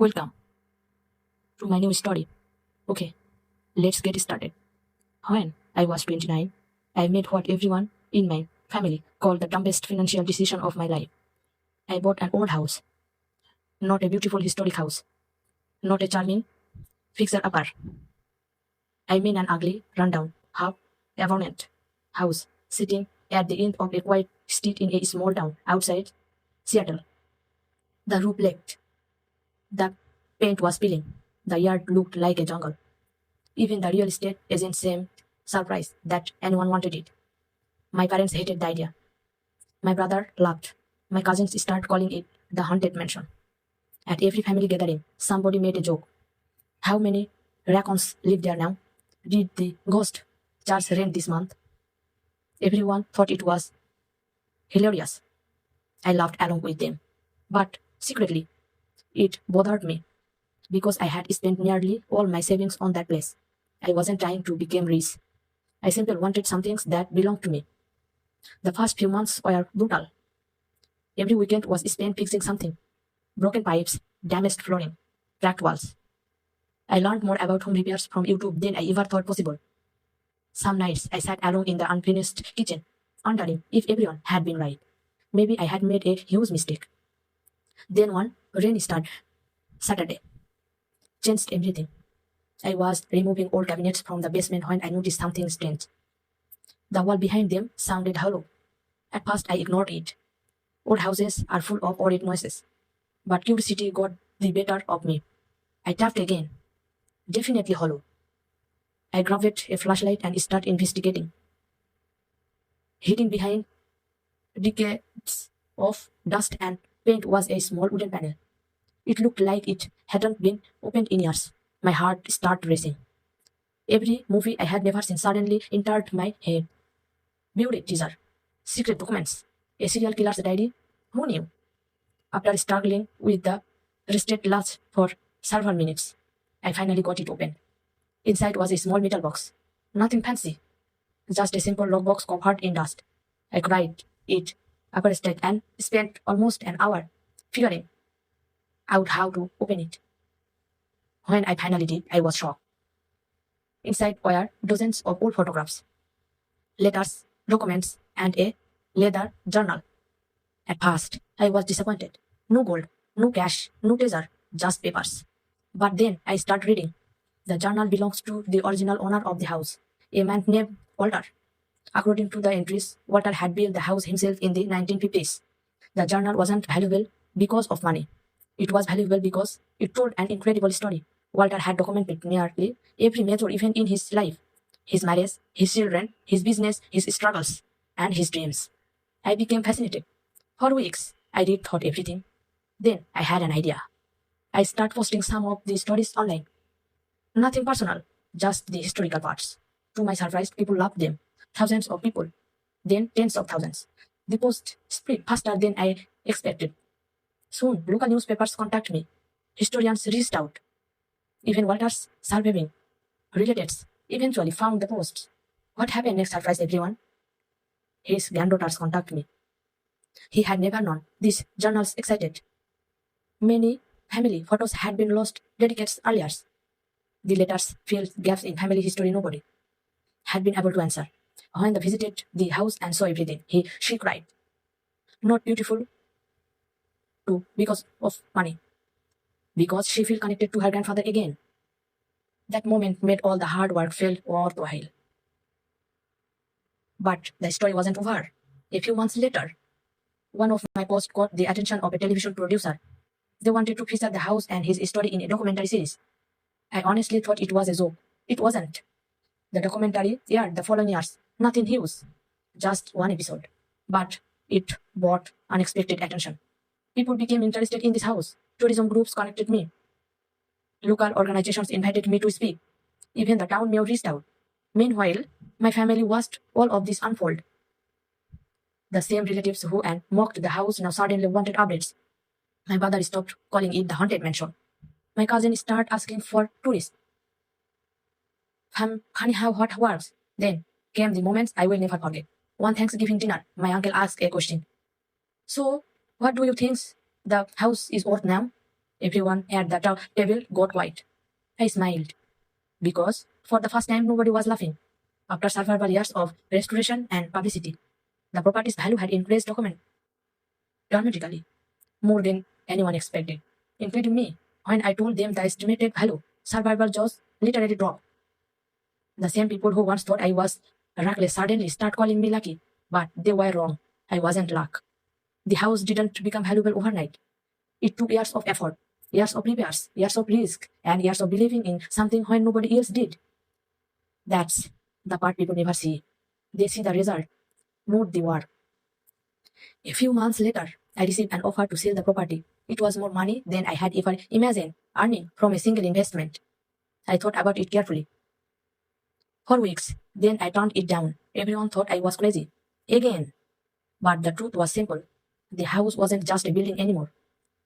Welcome to my new story. Okay, let's get started. When I was 29, I made what everyone in my family called the dumbest financial decision of my life. I bought an old house, not a beautiful historic house, not a charming fixer-upper. I mean an ugly, rundown, half-abandoned house sitting at the end of a quiet street in a small town outside Seattle. The roof leaked. The paint was peeling. The yard looked like a jungle. Even the real estate agent seemed surprised that anyone wanted it. My parents hated the idea. My brother laughed. My cousins started calling it the haunted mansion. At every family gathering, somebody made a joke. How many raccoons live there now? Did the ghost charge rent this month? Everyone thought it was hilarious. I laughed along with them. But secretly, it bothered me because I had spent nearly all my savings on that place. I wasn't trying to become rich. I simply wanted some things that belonged to me. The first few months were brutal. Every weekend was spent fixing something. Broken pipes, damaged flooring, cracked walls. I learned more about home repairs from YouTube than I ever thought possible. Some nights I sat alone in the unfinished kitchen, wondering if everyone had been right. Maybe I had made a huge mistake. Then one rainy Saturday changed everything. I was removing old cabinets from the basement when I noticed something strange. The wall behind them sounded hollow. At first I ignored it. Old houses are full of odd noises. But curiosity got the better of me. I tapped again. Definitely hollow. I grabbed a flashlight and started investigating. Hidden behind decades of dust and paint was a small wooden panel. It looked like it hadn't been opened in years. My heart started racing. Every movie I had never seen suddenly entered my head. Buried teaser, secret documents, a serial killer's diary. Who knew? After struggling with the rusted latch for several minutes, I finally got it open. Inside was a small metal box. Nothing fancy, just a simple lockbox covered in dust. I cried it upper stage and spent almost an hour figuring out how to open it. When I finally did, I was shocked. Inside were dozens of old photographs, letters, documents, and a leather journal. At first, I was disappointed. No gold, no cash, no treasure, just papers. But then I started reading. The journal belongs to the original owner of the house, a man named Walter. According to the entries, Walter had built the house himself in the 1950s. The journal wasn't valuable because of money. It was valuable because it told an incredible story. Walter had documented nearly every major event in his life: his marriage, his children, his business, his struggles, and his dreams. I became fascinated. For weeks, I read thought everything. Then I had an idea. I started posting some of the stories online. Nothing personal, just the historical parts. To my surprise, people loved them. Thousands of people. Then tens of thousands. The post spread faster than I expected. Soon, local newspapers contacted me. Historians reached out. Even Walter's surviving relatives eventually found the posts. What happened next surprised everyone. His granddaughters contacted me. He had never known these journals existed. Many family photos had been lost decades earlier. The letters filled gaps in family history nobody had been able to answer. When they visited the house and saw everything, she cried. Not beautiful too because of money. Because she felt connected to her grandfather again. That moment made all the hard work feel worthwhile. But the story wasn't over. A few months later, one of my posts caught the attention of a television producer. They wanted to feature the house and his story in a documentary series. I honestly thought it was a joke. It wasn't. The documentary aired the following years. Nothing huge. Just one episode. But it brought unexpected attention. People became interested in this house. Tourism groups connected me. Local organizations invited me to speak. Even the town mayor reached out. Meanwhile, my family watched all of this unfold. The same relatives who and mocked the house now suddenly wanted updates. My brother stopped calling it the haunted mansion. My cousin started asking for tourists. Funny how what works. Then came the moments I will never forget. One Thanksgiving dinner, my uncle asked a question. So, what do you think the house is worth now? Everyone at the table got quiet. I smiled because for the first time nobody was laughing. After several years of restoration and publicity, the property's value had increased dramatically, more than anyone expected, including me. When I told them the estimated value, survival jaws literally dropped. The same people who once thought I was reckless suddenly start calling me lucky, but they were wrong. I wasn't luck. The house didn't become valuable overnight. It took years of effort, years of repairs, years of risk, and years of believing in something when nobody else did. That's the part people never see. They see the result, not the work. A few months later, I received an offer to sell the property. It was more money than I had ever imagined earning from a single investment. I thought about it carefully. For weeks, then I turned it down. Everyone thought I was crazy. Again. But the truth was simple. The house wasn't just a building anymore.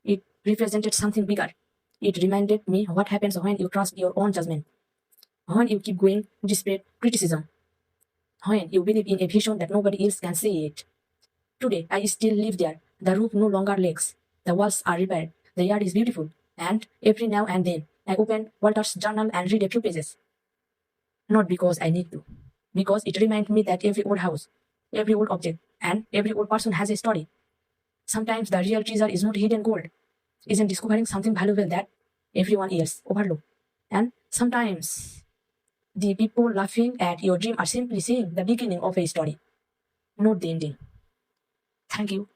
It represented something bigger. It reminded me what happens when you trust your own judgment, when you keep going despite criticism, when you believe in a vision that nobody else can see it. Today, I still live there. The roof no longer leaks. The walls are repaired. The yard is beautiful. And every now and then, I open Walter's journal and read a few pages. Not because I need to, because it reminds me that every old house, every old object, and every old person has a story. Sometimes the real treasure is not hidden gold, isn't discovering something valuable that everyone else overlooked. And sometimes the people laughing at your dream are simply seeing the beginning of a story, not the ending. Thank you.